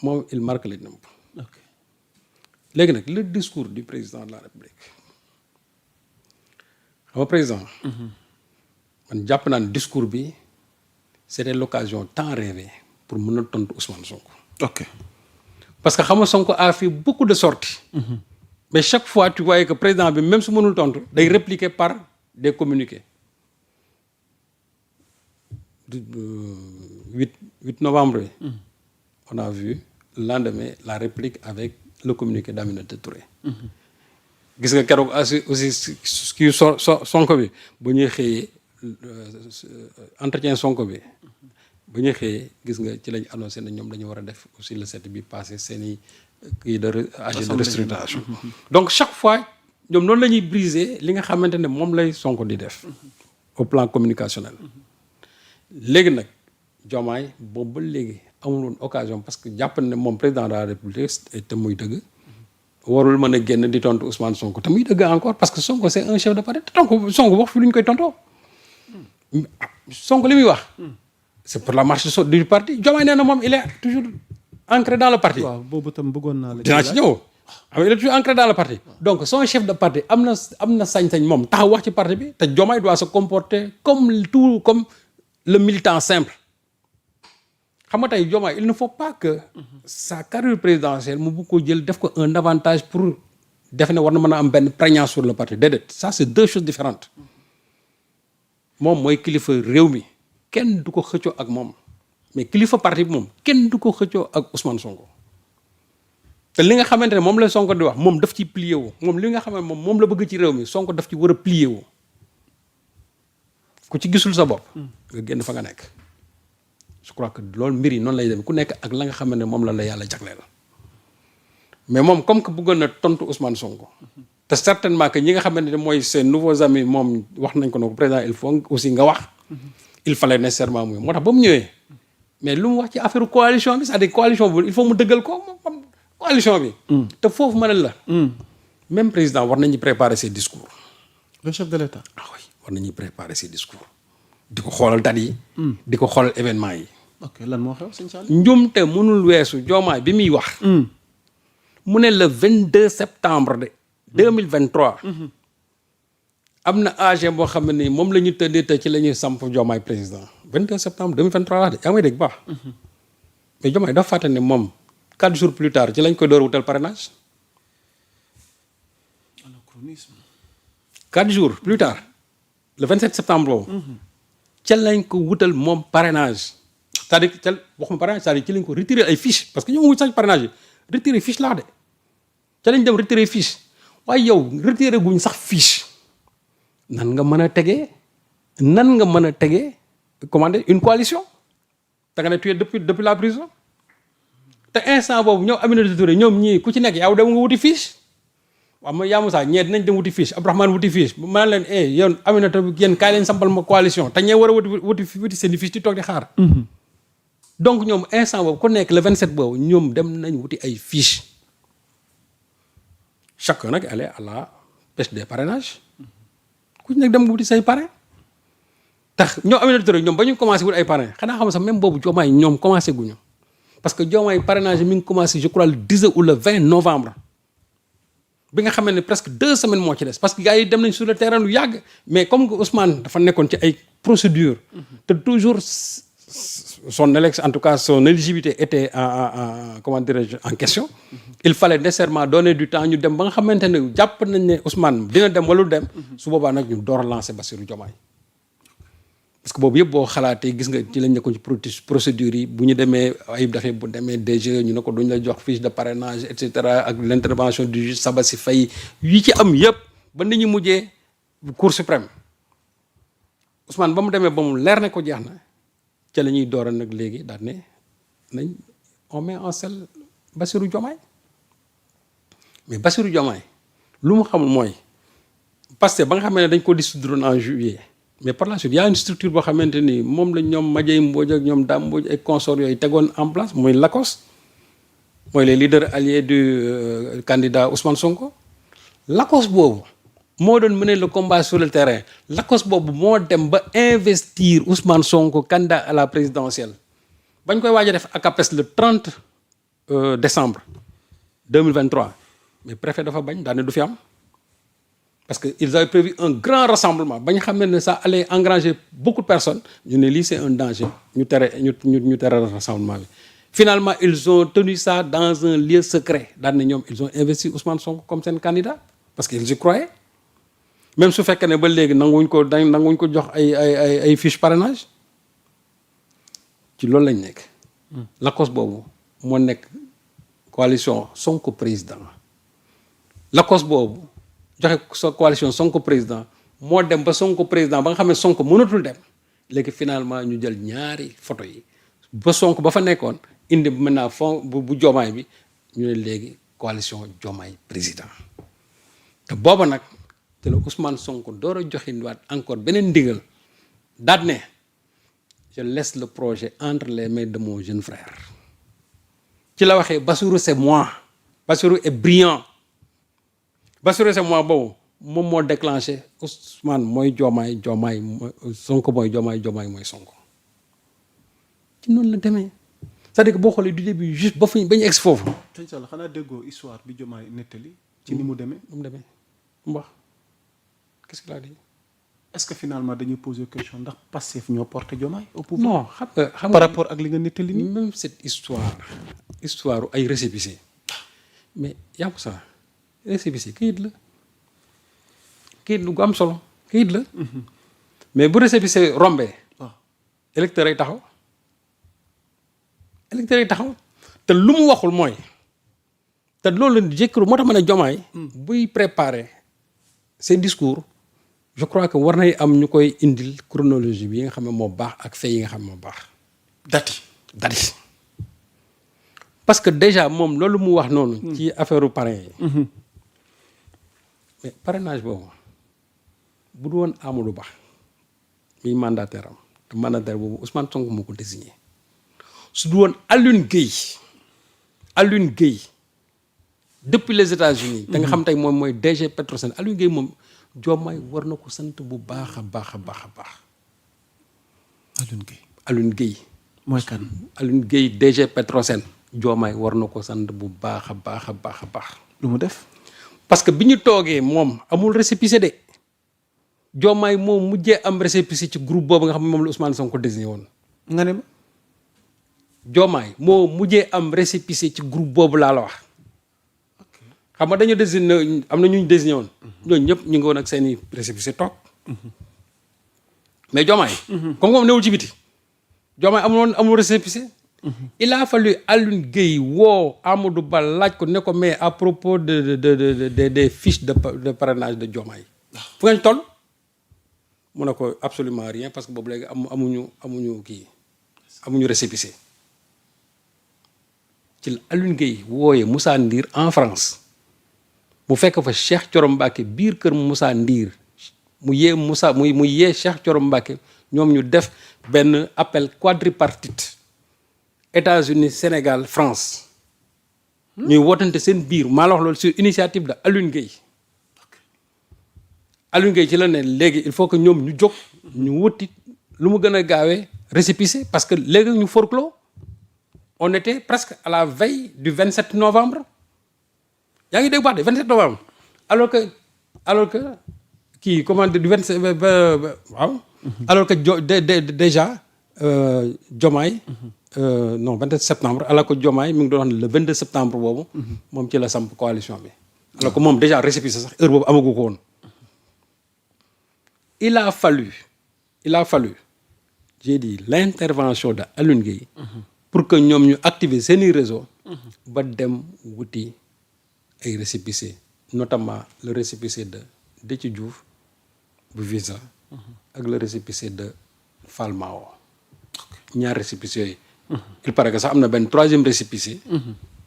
moom il marque les nombres. léegi nag le discours du président de la République xam nga président. man jàpp naa ne discours bi c'était l'occasion tant rêvée pour mën a tontu Ousmane Sonko. ok parce que xam nga Sonko a fait beaucoup de sorties. mais chaque fois tu voyais que président bi même su mënul tontu day répliquer par des communiqués. 8 novembre bi. on a vu le lendemain la réplique avec le communiqué d'Aminata Touré. gis nga keroog aussi kii Sonko bi bu ñuy xëyee entretien Sonko bi bu ñuy xëyee gis nga ci lañ annoncé ne ñoom dañu war a def aussi le 7 bi passé seeni kii de agent de restructuration. donc chaque fois ñoom noonu la ñuy briser li nga xamante ne moom lay Sonko di def au plan communicationnel. léegi nag Diomaye boobu ba léegi amul woon occasion parce que jàpp ne moom président de la République te muy dëgg warul mën a génn di tontu Ousmane Sonko te muy dëgg encore parce que Sonko c'est un chef de parti te Sonko wax fi lu ñu koy tontoo Sonko li muy wax c'est pour la marche du parti Diomaye nee na moom il est toujours ancré dans le parti. waaw boobu tam bëggoon naa la. dinaa ci ñëw il est toujours ancré dans le parti. donc son chef de parti am na sañ-sañ moom taxaw wax ci parti bi te Diomaye doit se comporter comme le militant simple. xam nga tey Diomaye il ne faut pas que sa carrière présidentielle mu bëgg ko jël def ko un avantage pour def ne war na mën a am benn prégnance sur le parti déedéet ça c'est deux choses différentes moom mooy kilifa réew mi kenn du ko xëccoo ak moom mais kilifa parti bi moom kenn du ko xëccoo ak Ousmane Sonko te li nga xamante ne moom la Sonko di wax moom daf ci plié wu moom li nga xam ne moom la bëgg ci réew mi Sonko daf ci war a plié wu ku ci gisul sa bopp nga génn fa nga nekk. je crois que loolu mbir yi noonu lay dem ku nekk ak la nga xam ne moom la yàlla jagleel mais moom comme que bëggoon na tontu Ousmane Sonko te certainement que ñi nga xamante ne mooy ses nouveaux amis moom wax nañ ko ne ko président il faut aussi nga wax il fallait nécessairement muy moo tax ba mu ñëwee mais lu mu wax ci affaire coalition bi c'est-à-dire coalition bi il faut mu dëggal ko moom coalition bi. te foofu ma ne la. même président war nañu préparer ses discours. le chef de l'État. ah oui war nañuy préparer ses discours. di ko xoolal date yi. di ko xoolal événement yi. ok lan moo xew sëñ Saliou. njumte mënul weesu Diomaye bi muy wax. mu ne le 22 septembre de 2023. am na AG boo xam ne nii moom la ñu tëddee te ci la ñuy samp Diomaye président 22 septembre 2023 wax de yaa may dégg baax. mais Diomaye dafa fàtte ne moom 4 jours plus tard ci lañ ko door wutal parrainage. anachronisme. 4 jours plus tard le 27 septembre boobu. ca lañ ko wutal moom parrainage c'est-à-dire ca waxuma parrainage c'est-à-dire ci lañ ko retirer ay fiches parce que ñoo wut sax parrainage yi retirer fiche laa de ca lañ dem retirer fiche waaye yow retirer guñ sax fiche nan nga mën a tegee commander une coalition da nga ne tu es depuis la prison te instant boobu ñoom Aminata Touré ñoom ñii ku ci nekk yow dem nga wuti fiche waaw mooy yaa Moussa ñee dinañ dem wuti fiche Abdourahmane wuti fiche ma naan leen yow Aminata yéen kaay leen sampal ma coalition te ñee war a wuti seen i fiche di toog di xaar. donc ñoom instant boobu ku nekk le 27 boobu ñoom dem nañ wuti ay fiche chacun nag allait à la pêche des parrainages ku ci nekk dem wuti say parrain tax ñoom Aminata Touré ñoom ba ñu commencé wuti ay parrain xanaa xam sax même boobu Diomaye ñoom commencé guñu parce que Diomaye parrainage mi ngi commencé je crois le 10 ou le 20 novembre. bi nga xamante ne presque 2 semaines moo ci des parce que gars yi dem nañ sur le terrain lu yàgg mais comme que Ousmane dafa nekkoon ci ay procédures. te toujours son élection en tout cas son éligibilité était comment dirais-je en question. il fallait nécessairement donner du temps ñu dem ba nga xamante ne jàpp nañ ne Ousmane dina dem wala du dem. su boobaa nag ñu door a lancer Bassirou Diomaye. parce que boobu yëpp boo xalaatee gis nga ci lañ nekkoon ci procédures yi bu ñu demee ay dafee bu demee DG ñu ne ko duñ la jox fiche de parrainage et cetera ak l'intervention du juge Sabassi Faye yi ci am yëpp ba nit ñi mujjee Cour suprême Ousmane ba mu demee ba mu leer ne ko jeex na ca la ñuy door a nag léegi daal ne nañ on met en selle Bassirou Diomaye mais Bassirou Diomaye lu mu xamul mooy parce que ba nga xam ne dañ ko dissoudre en juillet. mais par la suite y a une structure boo xamante ni moom la ñoom Madiaye Mbodj ak ñoom Dame Mbodj ak consorts yooyu tegoon en place mooy LACOS mooy les leaders alliés du candidat Ousmane Sonko. LACOS boobu moo doon mener le combat sur le terrain LACOS boobu moo dem ba investir Ousmane Sonko candidat à la présidentielle bañ koy waaj a def ACAPES le 30 décembre 2023 mais préfet dafa bañ daane du fi am parce que ils avaient prévu un grand rassemblement ba ñu xam ne ça allait engranger beaucoup de personnes ñu ne lii c'est un danger ñu tere rassemblement bi. Finalement ils ont tenu ça dans un lieu secret daan ne ñoom ils ont investi Ousmane Sonko comme seen candidat parce qu'ils y croyaient même su fekkee ne ba léegi nanguwuñ ko jox ay fiche parrainage ci loolu lañ nekk. lakos boobu moo nekk coalition Sonko président lakos boobu joxe sa coalition Sonko président moo dem ba Sonko président ba nga xam ne Sonko mënatul dem léegi finalement ñu jël ñaari photo yi ba Sonko ba fa nekkoon indi maintenant fond bu Diomaye bi ñu ne léegi coalition Diomaye président te booba nag te la Ousmane Sonko door a joxe waat encore beneen ndigal daat ne je laisse le projet entre les mains de mon jeune frère ci la waxee Bassirou c'est moi Bassirou est brillant Bassirou c'est moi boobu moom moo déclenché Ousmane mooy Diomaye mooy Sonko mooy Diomaye mooy Sonko ci noonu la demee c'est-à-dire que boo xoolee du début juste ba ñu egsi foofu. sëñ Sall xanaa déggoo histoire bi Diomaye nettali ci ni mu demee. mu wax qu'est-ce qu'il a dit. est-ce que finalement dañuy poser question ndax Pastef ñoo porté Diomaye au pouvoir. non xam nga par rapport ak li nga nettali nii. même cette histoire ay récépissé mais yaa ko sax récépissé kayit la kayit lu gu am solo kayit la. mais bu récépissé rombee. waaw électeurs yi taxaw. te lu mu waxul mooy te loolu jëkkëru moo tax ma ne Diomaye buy préparer ses discours je crois que war nay am ñu koy indil chronologie bi yi nga xam ne moo baax ak fait yi nga xam ne moo baax. dati parce que déjà moom loolu mu wax noonu. ci affaire parrain yi. mais parrainage boobu bu du woon Amadou Ba miy mandataire am te mandataire boobu Ousmane Sonko moo ko désigné. su du woon Alioune Gueye depuis les États-Unis da nga xam tey moom mooy DG Petrosen Alioune Gueye moom Diomaye war na ko sant bu baax a baax. Alioune Gueye mooy kan. Alioune Gueye DG Petrosen Diomaye war na ko sant bu baax a baax. lu mu def. parce que bi ñu toogee moom amul récépissé de Diomaye moom mujjee am récépissé ci groupe boobu nga xam ne moom la Ousmane Sonko désigné woon. nga ne ma. Diomaye moo mujjee am récépissé ci groupe boobu laa la wax xam nga dañu désigné am na ñu désigné woon ñooñu ñëpp ñu ngi woon ak seeni récépissé toog mais Diomaye comme moom newul ci biti Diomaye amul récépissé il a fallu Alioune Gueye woo Amadou Ba laaj ko ne ko mais à propos des fiches de parrainage de Diomaye fu ngeen toll mu ne ko absolument rien parce que boobu léegi amuñu récépissé ci la Alioune Gueye wooyee Moussa Ndir en France mu fekk fa Cheikh Thioro Mbacké biir kër Moussa Ndir mu yee Cheikh Thioro Mbacké ñoom ñu def benn appel quadripartite États-Unis Sénégal France ñuy wootante seen biir maa la wax loolu sur initiative de Alioune Gueye ci la ne léegi il faut que ñoom ñu jóg ñu wuti lu mu gën a gaawee récépissé parce que léegi ñu forclos on était presque à la veille du 27 novembre yaa ngi dégg baax de 27 novembre alors que kii comment dire du 27 waaw alors que déjà Diomaye non 27 septembre alors que Diomaye mi ngi doon wax le 22 septembre boobu moom ci la samp coalition bi alors que moom déjà récépissé sax heure boobu amagu ko woon il a fallu j'ai dit l'intervention de Alioune Gueye pour que ñoom ñu activer seeni réseau ba dem wuti ay récépissé notamment le récépissé de Déthié Diouf bu Visa ak le récépissé de Fall Mao ñaar récépissé yooyu il paraît que sax am na benn troisième récépissé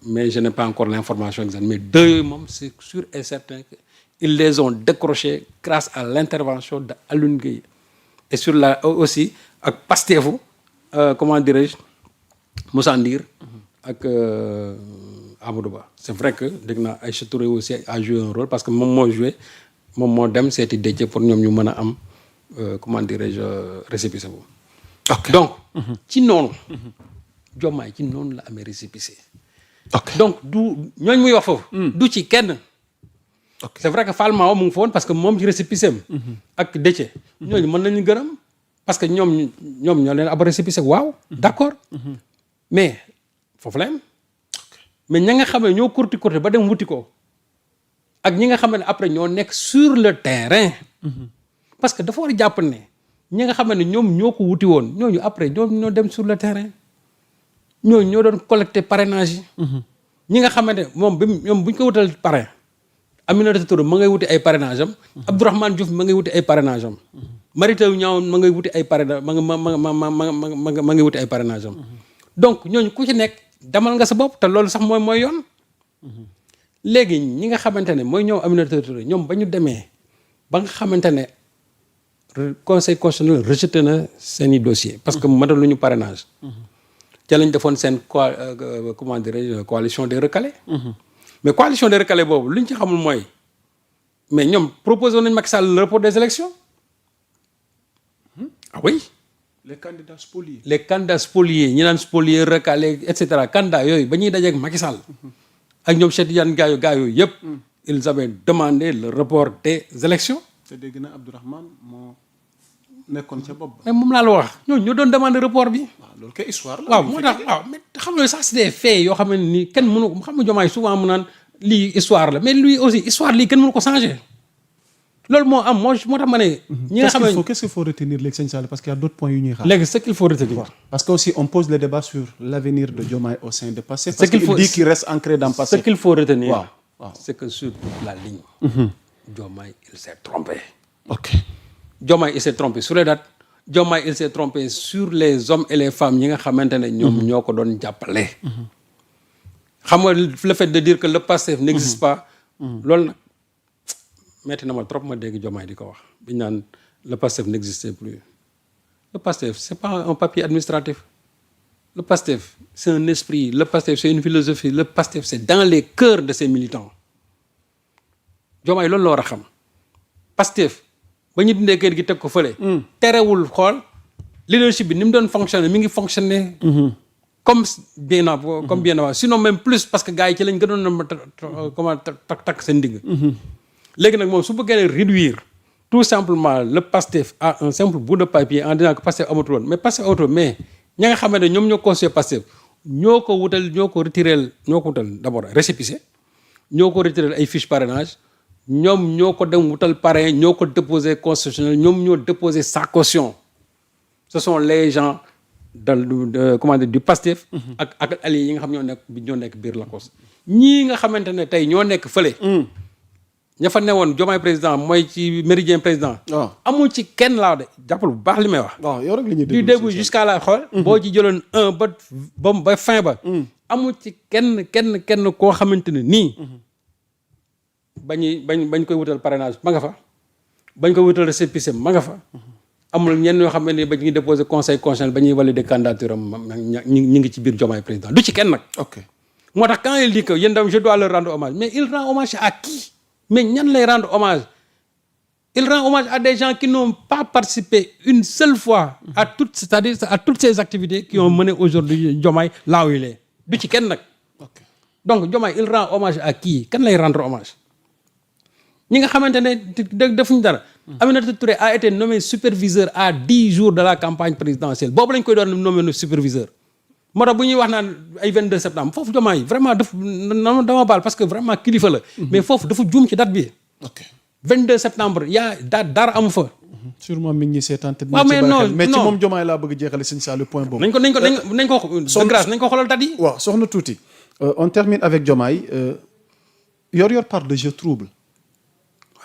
mais je n'ai pas encore l'information exacte mais deux yooyu moom c'est sûr et certain que ils les ont décrochés grâce à l'intervention de Alioune Gueye et sur la aussi ak Pastefu comment dirais-je Moussa Ndir ak Amadou Ba c'est vrai que dégg naa Aïcha Touré aussi a joué un rôle parce que moom moo dem seeti Déthié pour ñoom ñu mën a am comment dirais-je récépissé boobu donc ci noonu Diomaye ci noonu la amee récépissé ok donc du ñooñu muy wax foofu. du ci kenn. ok c'est vrai que Fall Mao mu ngi fa woon parce que moom ci récépissé am ak Déthié. ñooñu mën nañu gërëm parce que ñoom ñoo leen ab récépissé waaw. d'accord mais foofu la yem mais ña nga xam ne ñoo kurti ba dem wuti ko ak ñi nga xam ne après ñoo nekk sur le terrain. parce que dafa war a jàpp ne ñi nga xam ne ñoom ñoo ko wuti woon ñooñu après ñoom ñoo dem sur le terrain ñooñu ñoo doon collecter parrainage yi. ñi nga xamante moom bi ñoom bu ñu ko wutal parrain Aminata Touré ma ngay wuti ay parrainage am. Abdourahmane Diouf ma ngay wuti ay parrainage am. Mary Teuw Niane ma ngay wuti ay parrainage ma ngay wuti ay parrainage am. donc ñooñu ku ci nekk demal nga sa bopp te loolu sax mooy yoon. léegi ñi nga xamante ne mooy ñoom Aminata Touré ñoom ba ñu demee ba nga xamante ne conseil constitutionnel rejeté na seeni dossier parce que mataluñu parrainage. ca lañ defoon seen comment dirais-je coalition des recalés. mais coalition des recalés boobu lu ñu ci xamul mooy mais ñoom proposé nañ Macky Sall le report des élections ah oui. les candidats spoliés. les candidats spoliés ñi naan spoliés recalés et cetera candidats yooyu ba ñuy dajeeg Macky Sall ak ñoom Cheikh Tidiane gaayu yëpp. ils avaient demandé le report des élections. te dégg na Abdourahmane moo nekkoon ca bopp ba. mais moom laa la wax ñoo doon demandé report bi. waaw loolu kay histoire la. waaw moo tax waaw mais xam nga ça c'est des faits yoo xam ne nii kenn mënu ko xam nga Diomaye souvent mu naan lii histoire la mais lui aussi histoire lii kenn mënu ko changer loolu moo am moo tax ma ne. ñi nga xam ne qu'est-ce qu'il faut retenir léegi sëñ Sall parce qu'il y a d'autres points yu ñuy xaar. léegi ce qu'il faut retenir. parce que aussi on pose le débat sur l'avenir de Diomaye au sein de Pastef. parce qu'il dit qu'il reste ancré dans Pastef. ce qu'il faut retenir. waaw c'est que sur toute la ligne. Diomaye il s'est trompé. ok Diomaye il s'est trompé sur les dates. Diomaye il s'est trompé sur les hommes et les femmes ñi nga xamante ne ñoom ñoo ko doon jàppale. xam nga le fait de dire que le Pastef n'existe pas. loolu nag metti na ma trop ma dégg Diomaye di ko wax bi ñu naan le Pastef n'existait plus. le Pastef c'est pas un papier administratif. le Pastef c'est un esprit. le Pastef c'est une philosophie. le Pastef c'est dans les cœurs de ses militants. Diomaye loolu la war a xam. Pastef ba ñu dindee kër gi teg ko fële. terewul xool leadership bi ni mu doon fonctionner mi ngi fonctionner. comme bien avant sinon même plus parce que gars yi ci lañ gënoon a comment takk seen digg. léegi nag moom su bëggee réduire tout simplement le Pastef à un simple bout de papier en disant que Pastef amatul woon mais Pastef amatul mais ña nga xamante ne ñoom ñoo constitué Pastef ñoo ko wutal d'abord récépissé ñoo ko retirel ay fiches parrainage. ñoom ñoo ko dem wutal parrain ñoo ko déposé constitutionnel ñoom ñoo déposé sa caution ce sont les gens comment dire du Pastef ak alliés yi nga xam ñoo nekk biir Lacoste ñii nga xamante ne tey ñoo nekk fële ña fa newoon Diomaye président mooy ci méridien président amul ci kenn laa de jàppal bu baax li may wax waaw yow rek li ñuy du début jusqu'à la xool boo ci jëloon ba fin ba amul ci kenn koo xamante ne nii bañ koy wutal parrainage ma nga fa bañ koy wutal récépissé ma nga fa amul ñenn yoo xam ne ba ñuy déposé conseil constitutionnel ba ñuy valider candidature am ñu ngi ci biir Diomaye président du ci kenn nag. ok moo tax quand il dit que yéen tam je dois leur rendre hommage mais il rend hommage à qui mais ñan lay rendre hommage il rend hommage à des gens qui n'ont pas participé une seule fois à toutes ces activités qui ont mené aujourd'hui Diomaye là où il est du ci kenn nag. ok donc Diomaye il rend hommage à qui kan lay rendre hommage. ñi nga xamante ne defuñu dara. Aminata Touré a été nommé superviseur à 10 jours de la campagne présidentielle boobu lañ koy doon nommé superviseur. moo tax bu ñuy wax naan ay 22 septembre foofu Diomaye vraiment dama baal parce que vraiment kilifa la. mais foofu dafa juum ci date bi. ok 22 septembre yaa dara amu fa. sûrement mi ngi seetaan te waaw mais non mais ci moom Diomaye laa bëgg jeexale sëñ Sall le point boobu. nañ ko de grâce nañ ko xoolal date yi. waaw soxna tuuti on termine avec Diomaye yor part de jeu trouble